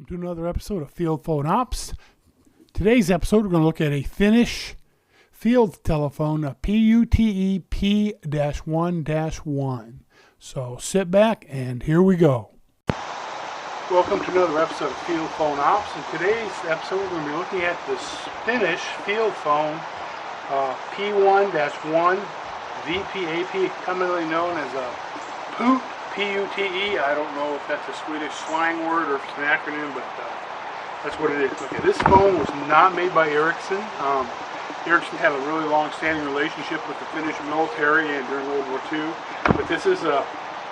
Welcome to another episode of Field Phone Ops. Today's episode, we're going to look at a Finnish field telephone, a PUTE P-1-1. So sit back and here we go. Welcome to another episode of Field Phone Ops. In today's episode, we're going to be looking at this Finnish field phone, P-1-1 VPAP, commonly known as a PUTE. P-U-T-E. I don't know if that's a Swedish slang word or if it's an acronym, but that's what it is. Okay, this phone was not made by Ericsson. Ericsson had a really long-standing relationship with the Finnish military and during World War II. But this is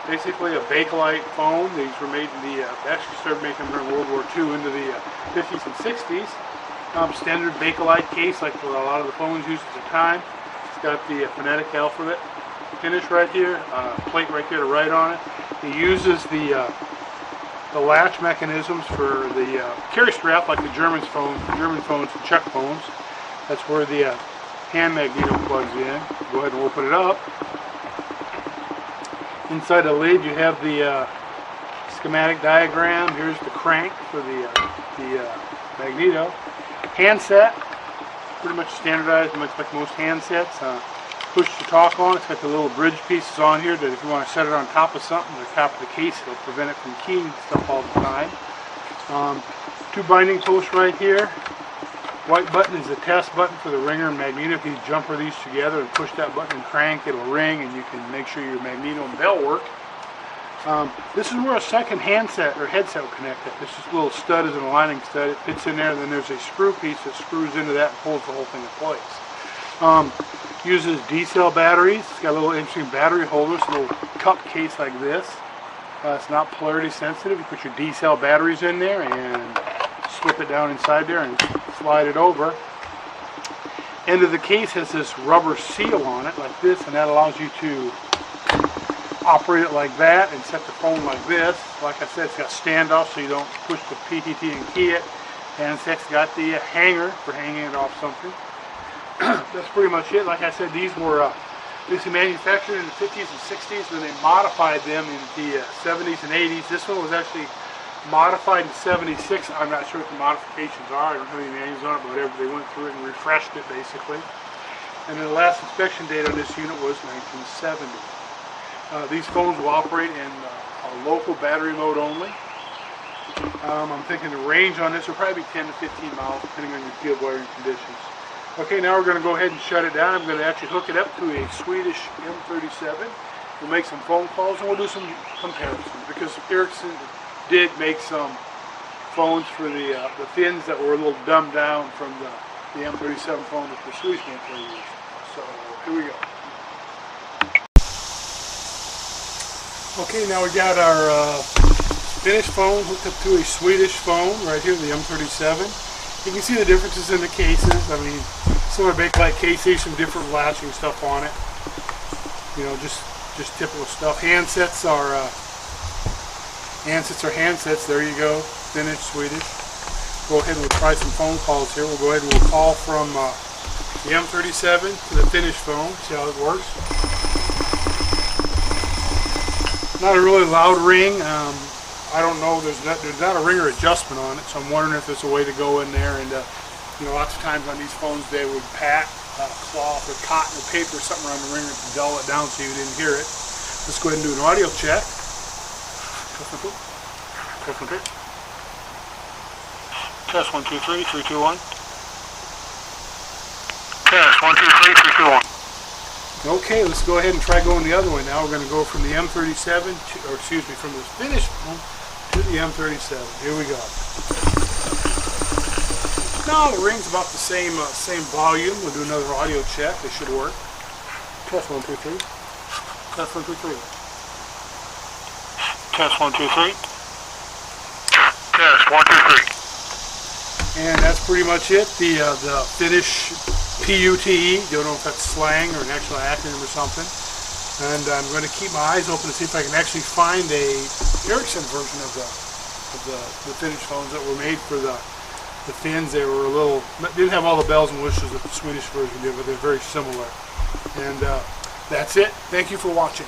basically a Bakelite phone. These were made in the, actually started making them during World War II into the 50s and 60s. Standard Bakelite case like a lot of the phones used at the time. It's got the phonetic alphabet Finnish right here, plate right here to write on it. It uses the latch mechanisms for the carry strap like the German phones and Czech phones. That's where the hand magneto plugs in. Go ahead and open it up. Inside the lid you have the schematic diagram. Here's the crank for the magneto. Handset, pretty much standardized, much like most handsets. Push to talk on. It's got the little bridge pieces on here that if you want to set it on top of something, the top of the case, it'll prevent it from keying stuff all the time. Two binding posts right here. White button is the test button for the ringer and magneto. If you jumper these together and push that button and crank, it'll ring and you can make sure your magneto and bell work. This is where a second handset or headset will connect it. This little stud is an aligning stud. It fits in there, and then there's a screw piece that screws into that and pulls the whole thing in place. Uses D-cell batteries. It's got a little interesting battery holder. It's a little cup case like this. It's not polarity sensitive. You put your D-cell batteries in there and slip it down inside there and slide it over. End of the case has this rubber seal on it like this, and that allows you to operate it like that and set the phone like this. Like I said, it's got standoff so you don't push the PTT and key it. And it's got the hanger for hanging it off something. That's pretty much it. Like I said, these were manufactured in the 50s and 60s, and then they modified them in the 70s and 80s. This one was actually modified in 76. I'm not sure what the modifications are. I don't have any names on it, but whatever, they went through it and refreshed it basically. And then the last inspection date on this unit was 1970. These phones will operate in a local battery mode only. I'm thinking the range on this will probably be 10 to 15 miles, depending on your field wiring conditions. Okay, now we're going to go ahead and shut it down. I'm going to actually hook it up to a Swedish M37. We'll make some phone calls and we'll do some comparisons, because Ericsson did make some phones for the Finns that were a little dumbed down from the M37 phone that the Swedish military used. So here we go. Okay, now we got our Finnish phone hooked up to a Swedish phone right here, the M37. You can see the differences in the cases. I mean, similar Bakelite cases, some different latching stuff on it. You know, just typical stuff. Handsets are handsets. There you go, Finnish, Swedish. Go ahead and we'll try some phone calls here. We'll go ahead and we'll call from the M37 to the Finnish phone. See how it works. Not a really loud ring. I don't know, there's not a ringer adjustment on it, so I'm wondering if there's a way to go in there and, you know, lots of times on these phones they would pat cloth or cotton or paper or something around the ringer to dull it down so you didn't hear it. Let's go ahead and do an audio check. Test 1 2 3 3 2 1. Test 1 2 3 3 2 1. Okay, let's go ahead and try going the other way now. We're going to go from the M37 from the Finnish phone to the M37. Here we go. Now the ring's about the same volume. We'll do another audio check. They should work. Test 1 2 3. Test 1 2 3. Test 1 2 3. Test 1 2 3. And that's pretty much it. The Finnish PUTE. Don't know if that's slang or an actual acronym or something. And I'm going to keep my eyes open to see if I can actually find a Ericsson version of the Finnish phones that were made for the Finns. They were didn't have all the bells and whistles that the Swedish version did, but they're very similar. And that's it. Thank you for watching.